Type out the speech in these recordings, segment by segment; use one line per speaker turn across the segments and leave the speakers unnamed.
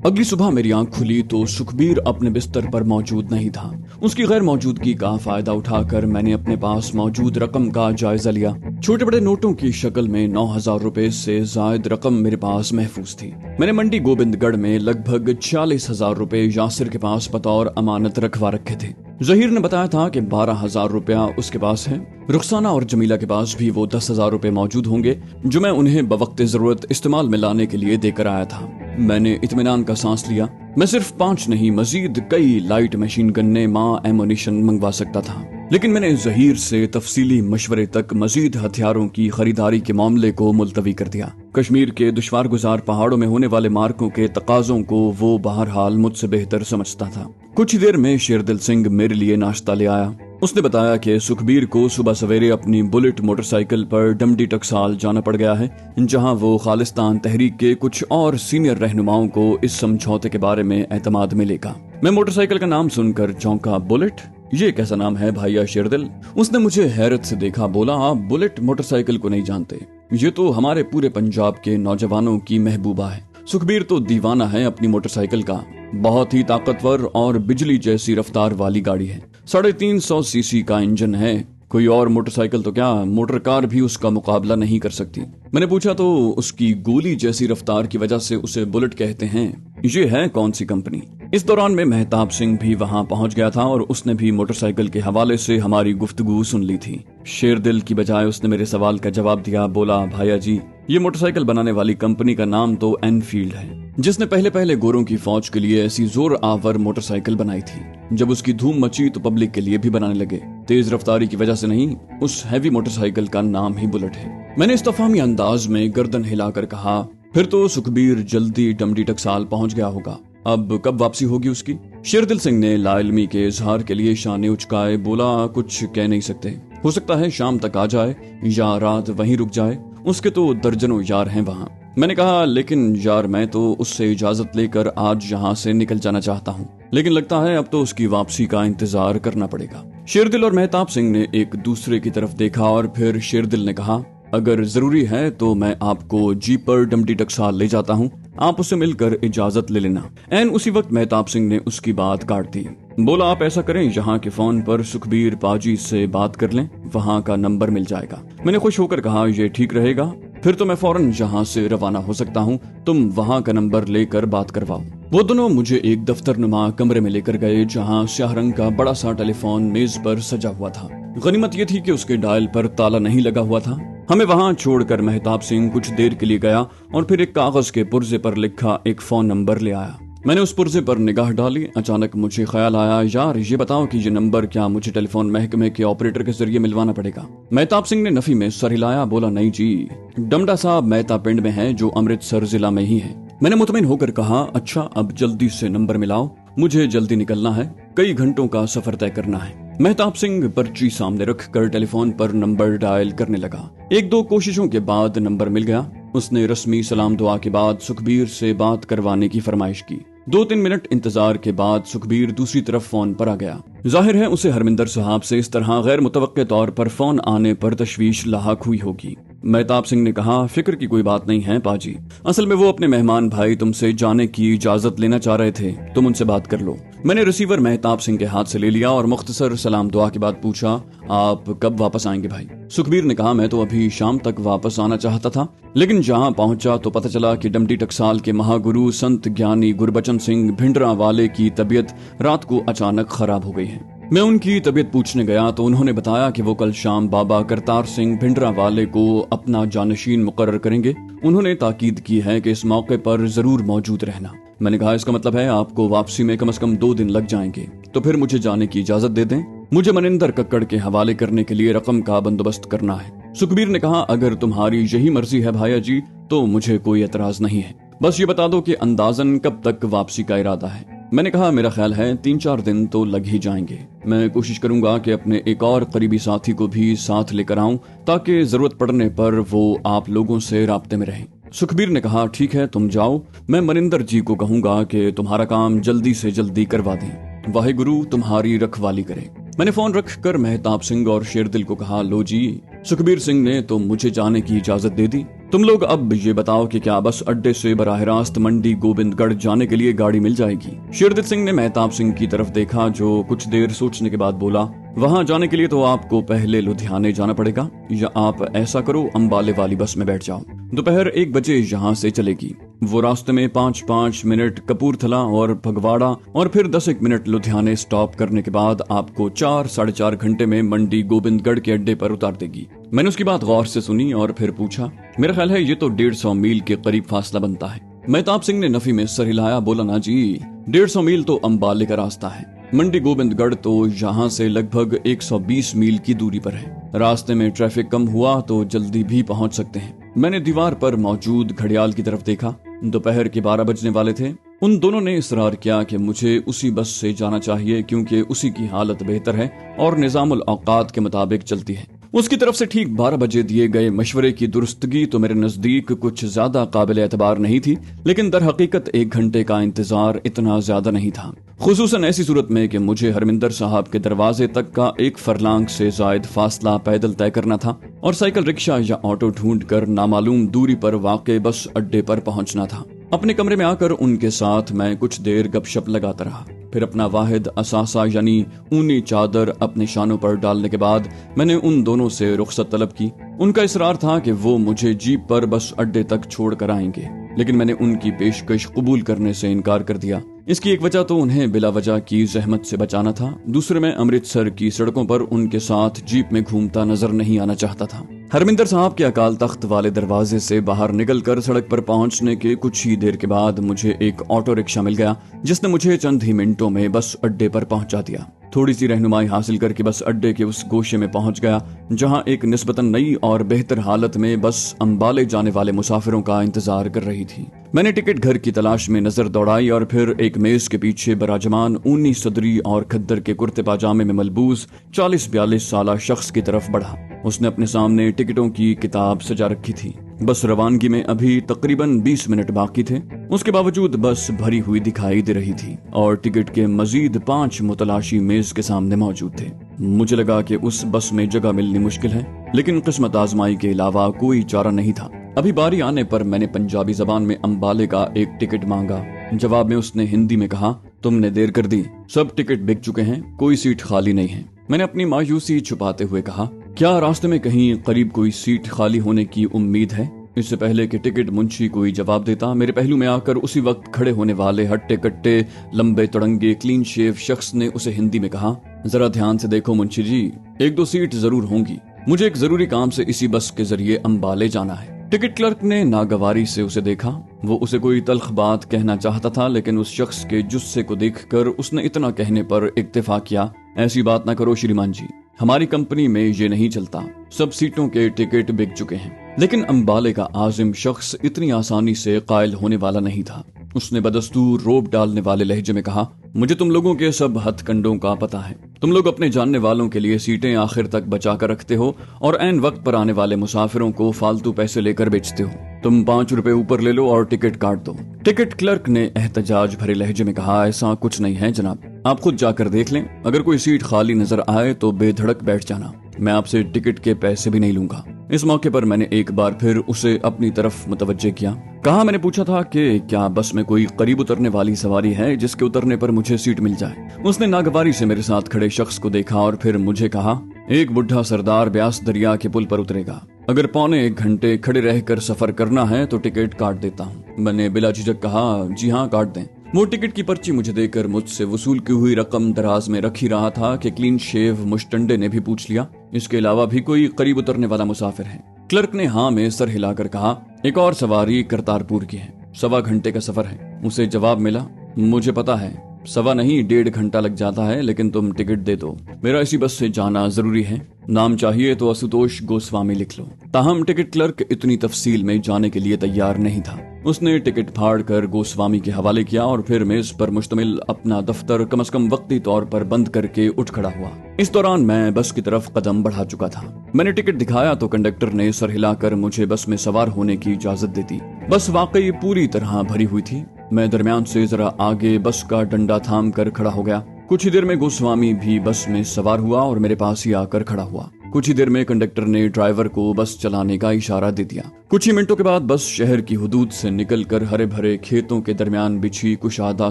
अगली सुबह मेरी आंख खुली तो सुखबीर अपने बिस्तर पर मौजूद नहीं था। उसकी गैर मौजूदगी का फायदा उठाकर मैंने अपने पास मौजूद रकम का जायजा लिया। छोटे बड़े नोटों की शक्ल में 9,000 रुपए से जायद रकम मेरे पास महफूज थी। मैंने मंडी गोविंदगढ़ में लगभग 46,000 रुपए यासिर के पास बतौर अमानत रखवा रखे थे। जहीर ने बताया था कि 12,000 रुपया उसके पास है। रुखसाना और जमीला के पास भी वो 10,000 रुपए मौजूद होंगे जो मैं उन्हें बवक्त जरूरत इस्तेमाल में लाने के लिए देकर आया था। मैंने इत्मीनान का सांस लिया। मैं सिर्फ 5 नहीं मजीद कई लाइट मशीन गन्ने एमुनिशन मंगवा सकता था, लेकिन मैंने जहीर से तफसीली मशवरे तक मजीद हथियारों की खरीदारी के मामले को मुलतवी कर दिया। कश्मीर के दुश्वार गुजार पहाड़ों में होने वाले मार्कों के तकाजों को वो बहरहाल मुझसे बेहतर समझता था। कुछ ही देर में शेरदिल सिंह मेरे लिए नाश्ता ले आया। उसने बताया कि सुखबीर को सुबह सवेरे अपनी बुलेट मोटरसाइकिल पर डमडी टकसाल जाना पड़ गया है, जहां वो खालिस्तान तहरीक के कुछ और सीनियर रहनुमाओं को इस समझौते के बारे में एतमाद मिलेगा। मैं मोटरसाइकिल का नाम सुनकर चौंका। बुलेट? ये कैसा नाम है भाइया शेरदिल? उसने मुझे हैरत से देखा। बोला, आप बुलेट मोटरसाइकिल को नहीं जानते? ये तो हमारे पूरे पंजाब के नौजवानों की महबूबा है। सुखबीर तो दीवाना है अपनी मोटरसाइकिल का। बहुत ही ताकतवर और बिजली जैसी रफ्तार वाली गाड़ी है। 350 सीसी का इंजन है। कोई और मोटरसाइकिल तो क्या, मोटर कार भी उसका मुकाबला नहीं कर सकती। मैंने पूछा, तो उसकी गोली जैसी रफ्तार की वजह से उसे बुलेट कहते हैं, ये है कौन सी कंपनी? इस दौरान में मेहताब सिंह भी वहां पहुंच गया था और उसने भी मोटरसाइकिल के हवाले से हमारी गुफ्तगू सुन ली थी। शेरदिल की बजाय उसने मेरे सवाल का जवाब दिया। बोला, भाइया जी, ये मोटरसाइकिल बनाने वाली कंपनी का नाम तो एनफील्ड है, जिसने पहले पहले गोरों की फौज के लिए ऐसी जोर आवर मोटरसाइकिल बनाई थी। जब उसकी धूम मची तो पब्लिक के लिए भी बनाने लगे। तेज रफ्तारी की वजह से नहीं, उस हैवी मोटरसाइकिल का नाम ही बुलेट है। मैंने इस्तफामी अंदाज में गर्दन हिलाकर कहा, फिर तो सुखबीर जल्दी डमडी टकसाल पहुंच गया होगा। अब कब वापसी होगी उसकी? शेरदिल सिंह ने लाइल्मी के इजहार के लिए शाने उचकाए। बोला, कुछ कह नहीं सकते। हो सकता है शाम तक आ जाए या रात वहीं रुक जाए। उसके तो दर्जनों यार हैं वहाँ। मैंने कहा, लेकिन यार मैं तो उससे इजाजत लेकर आज यहाँ से निकल जाना चाहता हूँ, लेकिन लगता है अब तो उसकी वापसी का इंतजार करना पड़ेगा। शेरदिल और मेहताब सिंह ने एक दूसरे की तरफ देखा और फिर शेरदिल ने कहा, अगर जरूरी है तो मैं आपको जीप पर डमडी टकसाल ले जाता हूँ, आप उससे मिलकर इजाजत ले लेना। एन उसी वक्त मेहताब सिंह ने उसकी बात काट दी। बोला, आप ऐसा करें, यहाँ के फोन पर सुखबीर पाजी से बात कर लें, वहाँ का नंबर मिल जाएगा। मैंने खुश होकर कहा, ये ठीक रहेगा, फिर तो मैं फौरन यहाँ से रवाना हो सकता हूँ। तुम वहाँ का नंबर लेकर बात करवाओ। वो दोनों मुझे एक दफ्तरनुमा कमरे में लेकर गए, जहाँ स्याह रंग का बड़ा सा टेलीफोन मेज पर सजा हुआ था। गनीमत ये थी कि उसके डायल पर ताला नहीं लगा हुआ था। हमें वहां छोड़कर मेहताब सिंह कुछ देर के लिए गया और फिर एक कागज के पुर्जे पर लिखा एक फोन नंबर ले आया। मैंने उस पुर्जे पर निगाह डाली। अचानक मुझे ख्याल आया, यार ये बताओ कि ये नंबर क्या मुझे टेलीफोन महकमे के ऑपरेटर के जरिए मिलवाना पड़ेगा? मेहताब सिंह ने नफी में सर हिलाया। बोला, नहीं जी, डमडा साहब मेहता पिंड में है, जो अमृतसर जिला में ही है। मैंने मुतमिन होकर कहा, अच्छा, अब जल्दी से नंबर मिलाओ, मुझे जल्दी निकलना है, कई घंटों का सफर तय करना है। मेहताब सिंह पर्ची सामने रखकर टेलीफोन पर नंबर डायल करने लगा। 1-2 कोशिशों के बाद नंबर मिल गया। उसने रस्मी सलाम दुआ के बाद सुखबीर से बात करवाने की फरमाइश की। 2-3 मिनट इंतजार के बाद सुखबीर दूसरी तरफ फोन पर आ गया। जाहिर है उसे हरमिंदर साहब से इस तरह गैर मुतवक्के तौर पर फोन आने पर तशवीश लाहक हुई होगी। मेहताब सिंह ने कहा, फिक्र की कोई बात नहीं है पाजी, असल में वो अपने मेहमान भाई तुमसे जाने की इजाजत लेना चाह रहे थे, तुम उनसे बात कर लो। मैंने रिसीवर मेहताब सिंह के हाथ से ले लिया और मुख्तसर सलाम दुआ के बाद पूछा, आप कब वापस आएंगे भाई? सुखबीर ने कहा, मैं तो अभी शाम तक वापस आना चाहता था, लेकिन जहाँ पहुंचा तो पता चला कि डमडी टकसाल के महागुरु संत ज्ञानी गुरबचन सिंह भिंडरावाले की तबीयत रात को अचानक खराब हो गई है। मैं उनकी तबीयत पूछने गया तो उन्होंने बताया कि वो कल शाम बाबा करतार सिंह भिंडरावाले को अपना जानशीन मुकर्रर करेंगे। उन्होंने ताकीद की है कि इस मौके पर जरूर मौजूद रहना। मैंने कहा, इसका मतलब है आपको वापसी में कम से कम 2 दिन लग जाएंगे, तो फिर मुझे जाने की इजाजत दे दें, मुझे मनिंदर कक्कड़ के हवाले करने के लिए रकम का बंदोबस्त करना है। सुखबीर ने कहा, अगर तुम्हारी यही मर्जी है भाइया जी तो मुझे कोई एतराज नहीं है, बस ये बता दो कि अंदाजन कब तक वापसी का इरादा है। मैंने कहा, मेरा ख्याल है 3-4 दिन तो लग ही जाएंगे। मैं कोशिश करूंगा कि अपने एक और करीबी साथी को भी साथ लेकर आऊं, ताकि जरूरत पड़ने पर वो आप लोगों से राब्ते में रहें। सुखबीर ने कहा, ठीक है तुम जाओ, मैं मनिंदर जी को कहूंगा कि तुम्हारा काम जल्दी से जल्दी करवा दें, वाहिगुरु तुम्हारी रखवाली करे। मैंने फोन रखकर मेहताब सिंह और शेरदिल को कहा, लो जी, सुखबीर सिंह ने तो मुझे जाने की इजाजत दे दी, तुम लोग अब ये बताओ कि क्या बस अड्डे से बराह रास्त मंडी गोविंदगढ़ जाने के लिए गाड़ी मिल जाएगी? शेरदीप सिंह ने मेहताब सिंह की तरफ देखा, जो कुछ देर सोचने के बाद बोला, वहां जाने के लिए तो आपको पहले लुधियाने जाना पड़ेगा, या आप ऐसा करो अंबाले वाली बस में बैठ जाओ। दोपहर 1 बजे यहाँ से चलेगी। वो रास्ते में 5-5 मिनट कपूरथला और फगवाड़ा और फिर 10-1 मिनट लुधियाने स्टॉप करने के बाद आपको 4-4.5 घंटे में मंडी गोविंदगढ़ के अड्डे पर उतार देगी। मैंने उसकी बात गौर से सुनी और फिर पूछा, मेरा ख्याल है ये तो 150 मील के करीब फासला बनता है। मेहताब सिंह ने नफी में सर हिलाया, बोला, ना जी, 150 मील तो अंबाले का रास्ता है। मंडी गोविंदगढ़ तो यहाँ से लगभग 120 मील की दूरी पर है। रास्ते में ट्रैफिक कम हुआ तो जल्दी भी पहुंच सकते हैं। मैंने दीवार पर मौजूद घड़ियाल की तरफ देखा। दोपहर के 12 बजने वाले थे। उन दोनों ने इसरार किया कि मुझे उसी बस से जाना चाहिए क्योंकि उसी की हालत बेहतर है और निजामुल औकात के मुताबिक चलती है। उसकी तरफ से ठीक 12 बजे दिए गए मशवरे की दुरुस्तगी तो मेरे नजदीक कुछ ज्यादा काबिल एतबार नहीं थी, लेकिन दर हकीकत 1 घंटे का इंतजार इतना ज्यादा नहीं था, खुसूसन ऐसी सूरत में कि मुझे हरमिंदर साहब के दरवाजे तक का 1 फरलांग से जायद फासला पैदल तय करना था और साइकिल रिक्शा या ऑटो ढूंढ कर नामालूम दूरी पर वाक़े बस अड्डे पर पहुंचना था। अपने कमरे में आकर उनके साथ मैं कुछ देर गपशप लगाता रहा। फिर अपना वाहिद असासा यानी ऊनी चादर अपने शानों पर डालने के बाद मैंने उन दोनों से रुखसत तलब की। उनका इसरार था कि वो मुझे जीप पर बस अड्डे तक छोड़ कर आएंगे, लेकिन मैंने उनकी पेशकश कबूल करने से इनकार कर दिया। इसकी एक वजह तो उन्हें बिला वजह की जहमत से बचाना था, दूसरे में अमृतसर की सड़कों पर उनके साथ जीप में घूमता नजर नहीं आना चाहता था। हरमिंदर साहब के अकाल तख्त वाले दरवाजे से बाहर निकलकर सड़क पर पहुंचने के कुछ ही देर के बाद मुझे एक ऑटो रिक्शा मिल गया, जिसने मुझे चंद ही मिनटों में बस अड्डे पर पहुंचा दिया। थोड़ी सी रहनुमाई हासिल करके बस अड्डे के उस गोशे में पहुंच गया जहां एक निस्बतन नई और बेहतर हालत में बस अंबाले जाने वाले मुसाफिरों का इंतजार कर रही थी। मैंने टिकट घर की तलाश में नजर दौड़ाई और फिर एक मेज के पीछे बराजमान ऊनी सदरी और खद्दर के कुर्ते पाजामे में मलबूस 40-42 साला शख्स की तरफ बढ़ा। उसने अपने सामने टिकटों की किताब सजा रखी थी। बस रवानगी में अभी तकरीबन 20 मिनट बाकी थे। उसके बावजूद बस भरी हुई दिखाई दे रही थी और टिकट के मजीद 5 मुतलाशी मेज के सामने मौजूद थे। मुझे लगा कि उस बस में जगह मिलनी मुश्किल है, लेकिन किस्मत आजमाई के अलावा कोई चारा नहीं था। अभी बारी आने पर मैंने पंजाबी जबान में अंबाले का एक टिकट मांगा। जवाब में उसने हिंदी में कहा, तुमने देर कर दी, सब टिकट बिक चुके हैं, कोई सीट खाली नहीं है। मैंने अपनी मायूसी छुपाते हुए कहा, क्या रास्ते में कहीं करीब कोई सीट खाली होने की उम्मीद है? इससे पहले कि टिकट मुंशी कोई जवाब देता, मेरे पहलू में आकर उसी वक्त खड़े होने वाले हट्टे कट्टे लंबे तड़ंगे क्लीन शेव शख्स ने उसे हिंदी में कहा, जरा ध्यान से देखो मुंशी जी, 1-2 सीट जरूर होंगी, मुझे एक जरूरी काम से इसी बस के जरिए अंबाले जाना है। टिकट क्लर्क ने नागवारी से उसे देखा। वो उसे कोई तल्ख बात कहना चाहता था, लेकिन उस शख्स के जुस्से को देखकर उसने इतना कहने पर इक्तिफा किया, ऐसी बात ना करो श्रीमान जी, हमारी कंपनी में ये नहीं चलता, सब सीटों के टिकट बिक चुके हैं। लेकिन अंबाले का आजिम शख्स इतनी आसानी से कायल होने वाला नहीं था। उसने बदस्तूर रोब डालने वाले लहजे में कहा, मुझे तुम लोगों के सब हथकंडों का पता है। तुम लोग अपने जानने वालों के लिए सीटें आखिर तक बचा कर रखते हो और ऐन वक्त पर आने वाले मुसाफिरों को फालतू पैसे लेकर बेचते हो। तुम 5 रुपए ऊपर ले लो और टिकट काट दो। टिकट क्लर्क ने एहतजाज भरे लहजे में कहा, ऐसा कुछ नहीं है जनाब, आप खुद जाकर देख लें, अगर कोई सीट खाली नजर आए तो बेधड़क बैठ जाना, मैं आपसे टिकट के पैसे भी नहीं लूंगा। इस मौके पर मैंने एक बार फिर उसे अपनी तरफ मुतवज्जे किया। कहा, मैंने पूछा था कि क्या बस में कोई करीब उतरने वाली सवारी है जिसके उतरने पर मुझे सीट मिल जाए। उसने नागवारी से मेरे साथ खड़े शख्स को देखा और फिर मुझे कहा, एक बुढ़ा सरदार ब्यास दरिया के पुल पर उतरेगा, अगर 1.25 घंटे खड़े रहकर सफर करना है तो टिकट काट देता हूँ। मैंने बिला झिझक कहा, जी हाँ काट दें। वो टिकट की पर्ची मुझे देकर मुझसे वसूल की हुई रकम दराज में रख ही रहा था कि क्लीन शेव मुश्तंडे ने भी पूछ लिया, इसके अलावा भी कोई करीब उतरने वाला मुसाफिर है? क्लर्क ने हाँ में सर हिलाकर कहा, एक और सवारी करतारपुर की है, 1.25 घंटे का सफर है। उसे जवाब मिला, मुझे पता है 1.25 नहीं 1.5 घंटा लग जाता है, लेकिन तुम टिकट दे दो, मेरा इसी बस से जाना जरूरी है, नाम चाहिए तो आशुतोष गोस्वामी लिख लो। ताहम टिकट क्लर्क इतनी तफसील में जाने के लिए तैयार नहीं था। उसने टिकट फाड़ कर गोस्वामी के हवाले किया और फिर मेज पर मुश्तमिल अपना दफ्तर कम से कम वक्ती तौर पर बंद करके उठ खड़ा हुआ। इस दौरान मैं बस की तरफ कदम बढ़ा चुका था। मैंने टिकट दिखाया तो कंडक्टर ने सर हिलाकर मुझे बस में सवार होने की इजाजत दे दी। बस वाकई पूरी तरह भरी हुई थी। मैं दरमियान से जरा आगे बस का डंडा थाम कर खड़ा हो गया। कुछ ही देर में गोस्वामी भी बस में सवार हुआ और मेरे पास ही आकर खड़ा हुआ। कुछ ही देर में कंडक्टर ने ड्राइवर को बस चलाने का इशारा दे दिया। कुछ ही मिनटों के बाद बस शहर की हुदूद से निकलकर हरे भरे खेतों के दरमियान बिछी कुशादा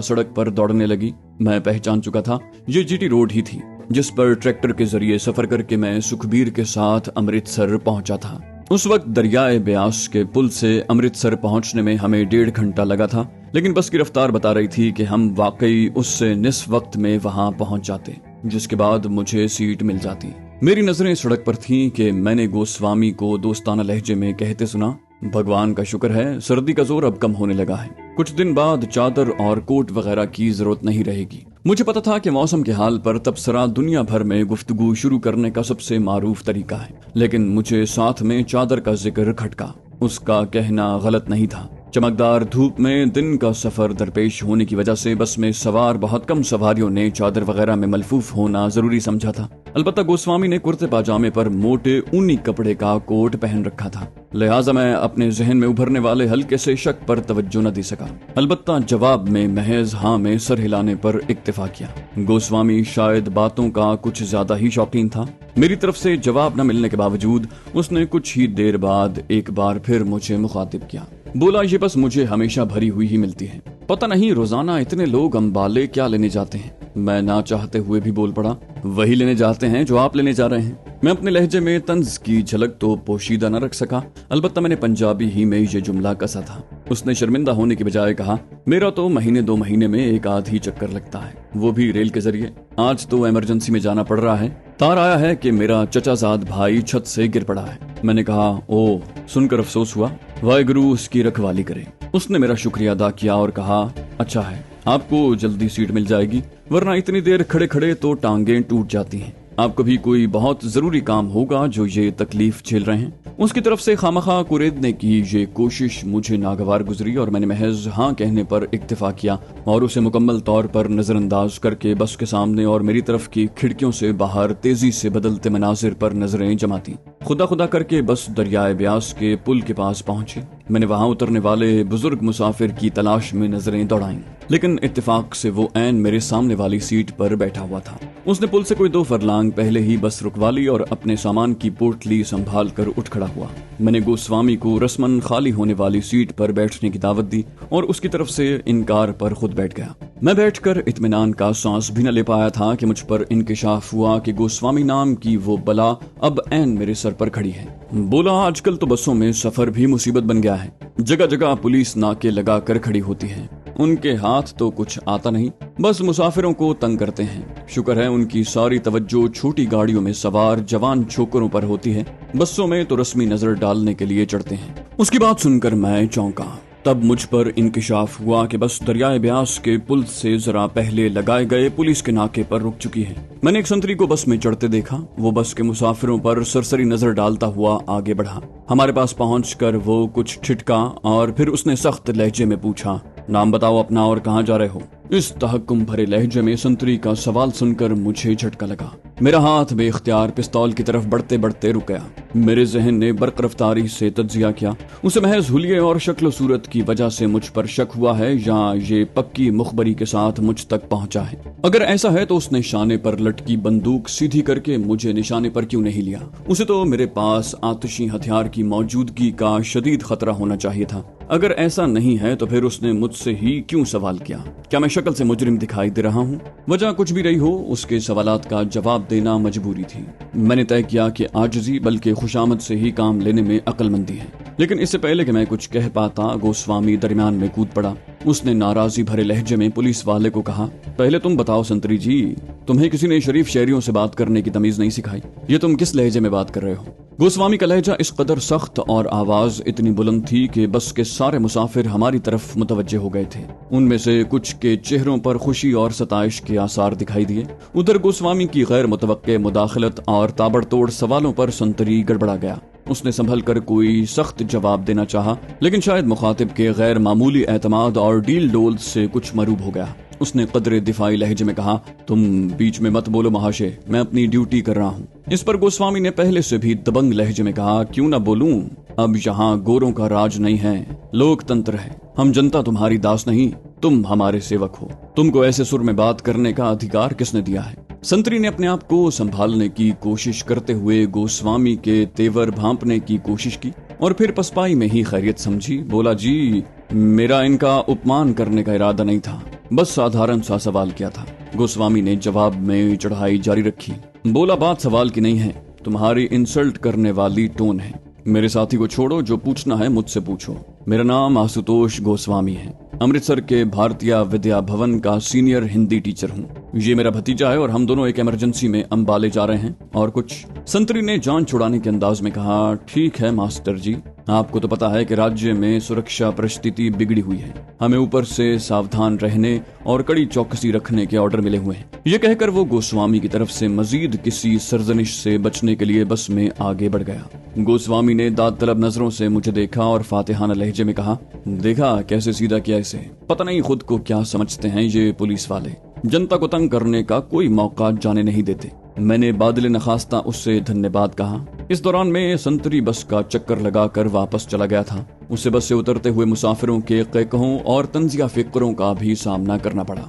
सड़क पर दौड़ने लगी। मैं पहचान चुका था, ये जीटी रोड ही थी जिस पर ट्रैक्टर के जरिए सफर करके मैं सुखबीर के साथ अमृतसर पहुंचा था। उस वक्त दरियाए ब्यास के पुल से अमृतसर पहुंचने में हमें 1.5 घंटा लगा था, लेकिन बस की रफ्तार बता रही थी कि हम वाकई उससे निस्फ वक्त में वहां पहुंच जाते, जिसके बाद मुझे सीट मिल जाती। मेरी नजरें सड़क पर थीं कि मैंने गोस्वामी को दोस्ताना लहजे में कहते सुना, भगवान का शुक्र है सर्दी का जोर अब कम होने लगा है, कुछ दिन बाद चादर और कोट वगैरह की जरूरत नहीं रहेगी। मुझे पता था कि मौसम के हाल पर तबसरा दुनिया भर में गुफ्तगू शुरू करने का सबसे मारूफ तरीका है, लेकिन मुझे साथ में चादर का जिक्र खटका। उसका कहना गलत नहीं था। चमकदार धूप में दिन का सफर दरपेश होने की वजह से बस में सवार बहुत कम सवारियों ने चादर वगैरह में मलफूफ होना जरूरी समझा था। अलबत्ता गोस्वामी ने कुर्ते पाजामे पर मोटे ऊनी कपड़े का कोट पहन रखा था, लिहाजा मैं अपने जहन में उभरने वाले हल्के से शक पर तवज्जो न दे सका। अलबत्ता जवाब में महज हाँ में सर हिलाने पर इक्तिफा किया। गोस्वामी शायद बातों का कुछ ज्यादा ही शौकीन था। मेरी तरफ से जवाब न मिलने के बावजूद उसने कुछ ही देर बाद एक बार फिर मुझे मुखातिब किया। बोला, ये बस मुझे हमेशा भरी हुई ही मिलती है, पता नहीं रोजाना इतने लोग अंबाले क्या लेने जाते हैं। मैं ना चाहते हुए भी बोल पड़ा, वही लेने जाते हैं जो आप लेने जा रहे हैं। मैं अपने लहजे में तंज की झलक तो पोशीदा न रख सका, अलबत्ता मैंने पंजाबी ही में ये जुमला कसा था। उसने शर्मिंदा होने की बजाय कहा, मेरा तो महीने 2 महीने में एक आध ही चक्कर लगता है, वो भी रेल के जरिए। आज तो इमरजेंसी में जाना पड़ रहा है। तार आया है कि मेरा चचाजाद भाई छत से गिर पड़ा है। मैंने कहा, ओ, सुनकर अफसोस हुआ, वाहिगुरु उसकी रखवाली करे। उसने मेरा शुक्रिया अदा किया और कहा, अच्छा है, आपको जल्दी सीट मिल जाएगी, वरना इतनी देर खड़े खड़े तो टांगें टूट जाती हैं। आपको भी कोई बहुत जरूरी काम होगा जो ये तकलीफ झेल रहे हैं। उसकी तरफ से खामखा कुरेदने की ये कोशिश मुझे नागवार गुजरी और मैंने महज हाँ कहने पर इक्तिफा किया और उसे मुकम्मल तौर पर नजरअंदाज करके बस के सामने और मेरी तरफ की खिड़कियों से बाहर तेजी से बदलते मनाजिर पर नजरें जमाती। खुदा खुदा करके बस दरियाए ब्यास के पुल के पास पहुंची। मैंने वहां उतरने वाले बुजुर्ग मुसाफिर की तलाश में नजरें दौड़ाईं, लेकिन इत्तेफाक से वो ऐन मेरे सामने वाली सीट पर बैठा हुआ था। उसने पुल से कोई 2 फरलांग पहले ही बस रुकवा ली और अपने सामान की पोटली संभाल कर उठ खड़ा हुआ। मैंने गोस्वामी को रस्मन खाली होने वाली सीट पर बैठने की दावत दी और उसकी तरफ से इनकार पर खुद बैठ गया। मैं बैठकर इत्मीनान का सांस भी न ले पाया था कि मुझ पर इंकिशाफ हुआ कि गोस्वामी नाम की वो बला अब ऐन मेरे सर पर खड़ी है। बोला, आजकल तो बसों में सफर भी मुसीबत बन गया है। जगह जगह पुलिस नाके लगा कर खड़ी होती है। उनके हाथ तो कुछ आता नहीं, बस मुसाफिरों को तंग करते हैं। शुक्र है उनकी सारी तवज्जो छोटी गाड़ियों में सवार जवान छोकरों पर होती है। बसों में तो रस्मी नजर डालने के लिए चढ़ते हैं। उसकी बात सुनकर मैं चौंका। तब मुझ पर इंकिशाफ हुआ कि बस दरियाए ब्यास के पुल से जरा पहले लगाए गए पुलिस के नाके पर रुक चुकी है। मैंने एक संतरी को बस में चढ़ते देखा। वो बस के मुसाफिरों पर सरसरी नजर डालता हुआ आगे बढ़ा। हमारे पास पहुंचकर वो कुछ ठिठका और फिर उसने सख्त लहजे में पूछा, नाम बताओ अपना और कहाँ जा रहे हो। इस तहक्कुम भरे लहजे में संतरी का सवाल सुनकर मुझे झटका लगा। मेरा हाथ बेख्तियार पिस्तौल की तरफ बढ़ते बढ़ते रुक गया। मेरे जहन ने बर्क रफ्तारी से तज्जिया किया। उसे महज हुलिये और शक्ल सूरत की वजह से मुझ पर शक हुआ है या ये पक्की मुखबरी के साथ मुझ तक पहुंचा है। अगर ऐसा है तो उसने शाने पर लटकी बंदूक सीधी करके मुझे निशाने पर क्यों नहीं लिया। उसे तो मेरे पास आतिशी हथियार की मौजूदगी का शदीद खतरा होना चाहिए था। अगर ऐसा नहीं है तो फिर उसने मुझसे ही क्यों सवाल किया। क्या मैं शक्ल से मुजरिम दिखाई दे रहा हूँ? वजह कुछ भी रही हो, उसके सवालात का जवाब देना मजबूरी थी। मैंने तय किया कि आजिजी बल्कि खुशामद से ही काम लेने में अक्लमंदी है। लेकिन इससे पहले कि मैं कुछ कह पाता, गोस्वामी दरमियान में कूद पड़ा। उसने नाराजी भरे लहजे में पुलिस वाले को कहा, पहले तुम बताओ संतरी जी, तुम्हें किसी ने शरीफ शहरियों से बात करने की तमीज नहीं सिखाई? ये तुम किस लहजे में बात कर रहे हो? गोस्वामी का लहजा इस कदर सख्त और आवाज इतनी बुलंद थी कि बस के सारे मुसाफिर हमारी तरफ मुतवज्जे हो गए थे। उनमें से कुछ के चेहरों पर खुशी और सताइश के आसार दिखाई दिए। उधर गोस्वामी की गैर मुतवक्के मुदाखलत और ताबड़तोड़ सवालों पर संतरी गड़बड़ा गया। उसने संभल कर कोई सख्त जवाब देना चाहा, लेकिन शायद मुखातिब के गैर मामूली एतमाद और डील डोल से कुछ मरूब हो गया। उसने कदरे दिफाई लहजे में कहा, तुम बीच में मत बोलो महाशय, मैं अपनी ड्यूटी कर रहा हूँ। इस पर गोस्वामी ने पहले से भी दबंग लहजे में कहा, क्यों ना बोलूं, अब यहाँ गोरों का राज नहीं है, लोकतंत्र है। हम जनता तुम्हारी दास नहीं, तुम हमारे सेवक हो। तुमको ऐसे सुर में बात करने का अधिकार किसने दिया है? संतरी ने अपने आप को संभालने की कोशिश करते हुए गोस्वामी के तेवर भांपने की कोशिश की और फिर पसपाई में ही खैरियत समझी। बोला, जी मेरा इनका उपमान करने का इरादा नहीं था, बस साधारण सा सवाल किया था। गोस्वामी ने जवाब में चढ़ाई जारी रखी। बोला, बात सवाल की नहीं है, तुम्हारी इंसल्ट करने वाली टोन है। मेरे साथी को छोड़ो, जो पूछना है मुझसे पूछो। मेरा नाम आशुतोष गोस्वामी है, अमृतसर के भारतीय विद्या भवन का सीनियर हिंदी टीचर हूँ। ये मेरा भतीजा है और हम दोनों एक इमरजेंसी में अंबाले जा रहे हैं। और कुछ? संतरी ने जान छुड़ाने के अंदाज में कहा, ठीक है मास्टर जी, आपको तो पता है कि राज्य में सुरक्षा परिस्थिति बिगड़ी हुई है, हमें ऊपर से सावधान रहने और कड़ी चौकसी रखने के ऑर्डर मिले हुए हैं। ये कहकर वो गोस्वामी की तरफ से मजीद किसी सरजनिश से बचने के लिए बस में आगे बढ़ गया। गोस्वामी ने दाद तलब नजरों से मुझे देखा और फातिहाना लहजे में कहा, देखा कैसे सीधा किया इसे, पता नहीं खुद को क्या समझते हैं ये पुलिस वाले, जनता को तंग करने का कोई मौका जाने नहीं देते। मैंने बादल नखास्ता उससे धन्यवाद कहा। इस दौरान मैं संतरी बस का चक्कर लगाकर वापस चला गया था। उसे बस से उतरते हुए मुसाफिरों के कहकों और तंजिया फिक्रों का भी सामना करना पड़ा।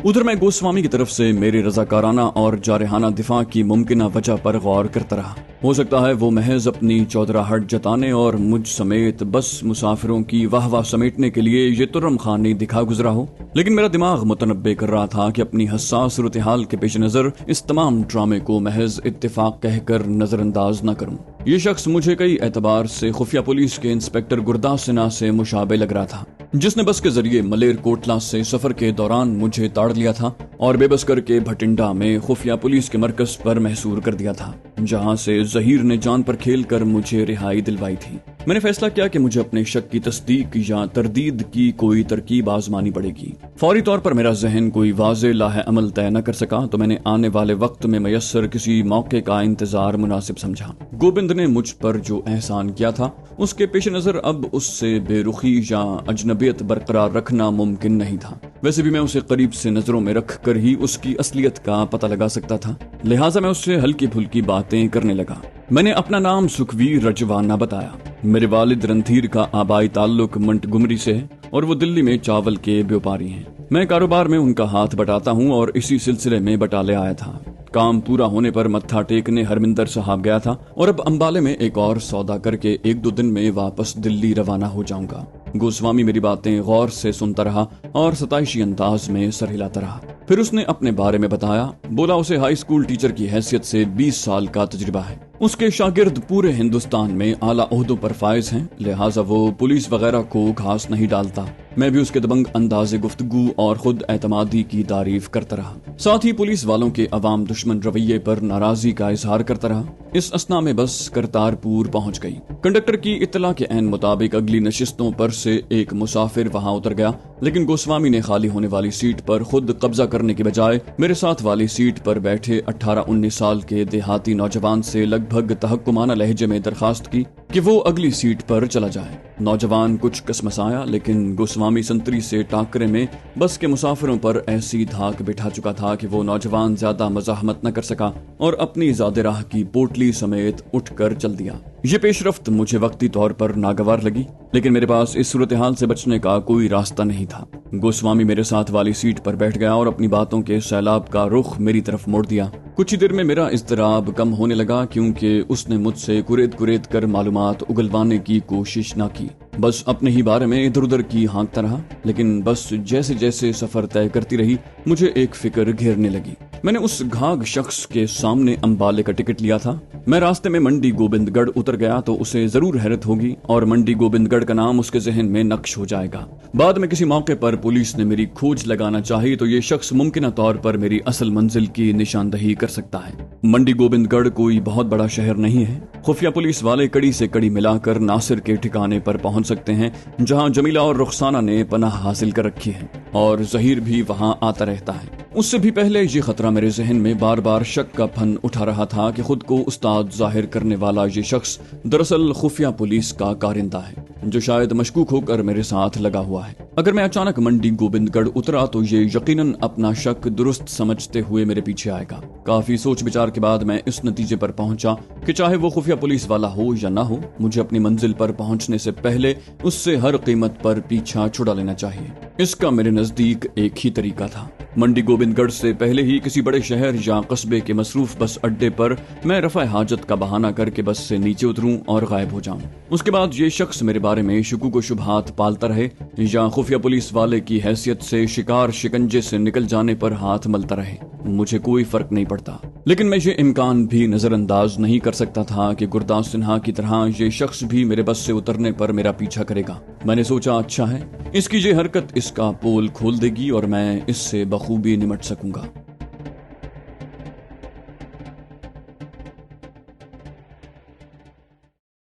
उधर मैं गोस्वामी की तरफ से मेरे रजाकाराना और जारहाना दिफा की मुमकिना वजह पर गौर करता रहा। हो सकता है वो महज अपनी चौधराहट जताने और मुझ समेत बस मुसाफिरों की वाहवाह समेटने के लिए ये तुर्रम खानी दिखा गुजरा हो, लेकिन मेरा दिमाग मुतनब्बे कर रहा था कि अपनी हसास सूरत हाल के पेश नजर इस तमाम ड्रामे को महज इत्तेफाक कहकर नजरअंदाज न करूं। ये शख्स मुझे कई एतबार से खुफिया पुलिस के इंस्पेक्टर गुरदास सिन्हा से मुशाबे लग रहा था, जिसने बस के जरिए मलेर कोटला से सफर के दौरान मुझे ताड़ लिया था और बेबस करके भटिंडा में खुफिया पुलिस के मरकज पर महसूर कर दिया था, जहां से जहीर ने जान पर खेलकर मुझे रिहाई दिलवाई थी। मैंने फैसला किया कि मुझे अपने शक की तस्दीक या तरदीद की कोई तरकीब आजमानी पड़ेगी। फौरी तौर पर मेरा जहन कोई वाज़े लाहे अमल तय न कर सका तो मैंने आने वाले वक्त में मयस्सर किसी मौके का इंतजार मुनासिब समझा। गोविंद ने मुझ पर जो एहसान किया था उसके पेश नजर अब उससे बेरुखी या अजनबियत बरकरार रखना मुमकिन नहीं था। वैसे भी मैं उसे करीब से नजरों में रख कर ही उसकी असलियत का पता लगा सकता था, लिहाजा मैं उससे हल्की फुल्की बातें करने लगा। मैंने अपना नाम सुखवीर रजवाना बताया। मेरे वालिद रणधीर का आबाई ताल्लुक मंटगुमरी से है और वो दिल्ली में चावल के व्यापारी हैं। मैं कारोबार में उनका हाथ बटाता हूँ और इसी सिलसिले में बटाले आया था। काम पूरा होने पर मत्था टेकने हरमिंदर साहब गया था और अब अंबाले में एक और सौदा करके 1-2 दिन में वापस दिल्ली रवाना हो जाऊंगा। गोस्वामी मेरी बातें गौर से सुनता रहा और सताइशी अंदाज में सर हिलाता रहा। फिर उसने अपने बारे में बताया। बोला, उसे हाई स्कूल टीचर की हैसियत से 20 साल का तजुर्बा है। उसके शागिर्द पूरे हिंदुस्तान में आला ओहदों पर फायज हैं, लिहाजा वो पुलिस वगैरह को घास नहीं डालता। मैं भी उसके दबंग अंदाज़े गुफ्तगू और खुद एतमादी की तारीफ करता रहा, साथ ही पुलिस वालों के अवाम दुश्मन रवैये पर नाराजगी का इजहार करता रहा। इस असना में बस करतारपुर पहुंच गई। कंडक्टर की इत्तला के ऐन मुताबिक अगली नशिस्तों पर से एक मुसाफिर वहां उतर गया, लेकिन गोस्वामी ने खाली होने वाली सीट पर खुद कब्जा करने की बजाय मेरे साथ वाली सीट पर बैठे 18-19 साल के देहाती नौजवान से लगभग तहक्कुमाना लहजे में दरखास्त की कि वो अगली सीट पर चला जाए। नौजवान कुछ कसमसाया, लेकिन गोस्वामी संतरी से टाकरे में बस के मुसाफिरों पर ऐसी धाक बिठा चुका था कि वो नौजवान ज्यादा मजाहमत न कर सका और अपनी ज़ादे राह की पोटली समेत उठकर चल दिया। ये पेशरफ्त मुझे वक्ती तौर पर नागवार लगी, लेकिन मेरे पास इस सूरत हाल से बचने का कोई रास्ता नहीं था। गोस्वामी मेरे साथ वाली सीट पर बैठ गया और अपनी बातों के सैलाब का रुख मेरी तरफ मोड़ दिया। कुछ ही देर में मेरा इज़्तिराब कम होने लगा, क्योंकि उसने मुझसे कुरेद कुरेद कर मालूमात उगलवाने की कोशिश न की। बस अपने ही बारे में इधर उधर की हाँकता रहा, लेकिन बस जैसे जैसे सफर तय करती रही मुझे एक फिक्र घेरने लगी। मैंने उस घाघ शख्स के सामने अंबाले का टिकट लिया था। मैं रास्ते में मंडी गोविंदगढ़ उतर गया तो उसे जरूर हैरत होगी और मंडी गोविंदगढ़ का नाम उसके जहन में नक्श हो जाएगा। बाद में किसी मौके पर पुलिस ने मेरी खोज लगाना चाहिए तो ये शख्स मुमकिन तौर पर मेरी असल मंजिल की निशानदही कर सकता है। मंडी गोविंदगढ़ कोई बहुत बड़ा शहर नहीं है। खुफिया पुलिस वाले कड़ी से कड़ी मिलाकर नासिर के ठिकाने पर पहुंच सकते हैं, जहां जमीला और रुखसाना ने पनाह हासिल कर रखी है और जहीर भी वहां आता रहता है। उससे भी पहले ये खतरा मेरे जहन में बार बार शक का फन उठा रहा था कि खुद को उस्ताद जाहिर करने वाला ये शख्स दरअसल खुफिया पुलिस का कारिंदा है, जो शायद मशकूक होकर मेरे साथ लगा हुआ है। अगर मैं अचानक मंडी गोविंदगढ़ उतरा तो ये यकीनन अपना शक दुरुस्त समझते हुए मेरे पीछे आएगा। काफी सोच विचार के बाद मैं इस नतीजे पर पहुंचा कि चाहे वो खुफिया पुलिस वाला हो या ना हो, मुझे अपनी मंजिल पर पहुंचने से पहले उससे हर कीमत पर पीछा छुड़ा लेना चाहिए। इसका मेरे नजदीक एक ही तरीका था। मंडी गोविंदगढ़ से पहले ही किसी बड़े शहर या कस्बे के मसरूफ बस अड्डे पर मैं रफा हाजत का बहाना करके बस से नीचे उतरूं और गायब हो जाऊं। उसके बाद ये शख्स मेरे बारे में शुकूक व शुबहात पालता रहे या खुफिया पुलिस वाले की हैसियत से शिकार शिकंजे से निकल जाने पर हाथ मलता रहे, मुझे कोई फर्क नहीं पड़ता। लेकिन मैं ये इम्कान भी नजरअंदाज नहीं कर सकता था कि गुरदास सिन्हा की तरह ये शख्स भी मेरे बस से उतरने पर मेरा पीछा करेगा। मैंने सोचा अच्छा है, इसकी ये हरकत इसका पोल खोल देगी और मैं इससे बखूबी निमट सकूंगा।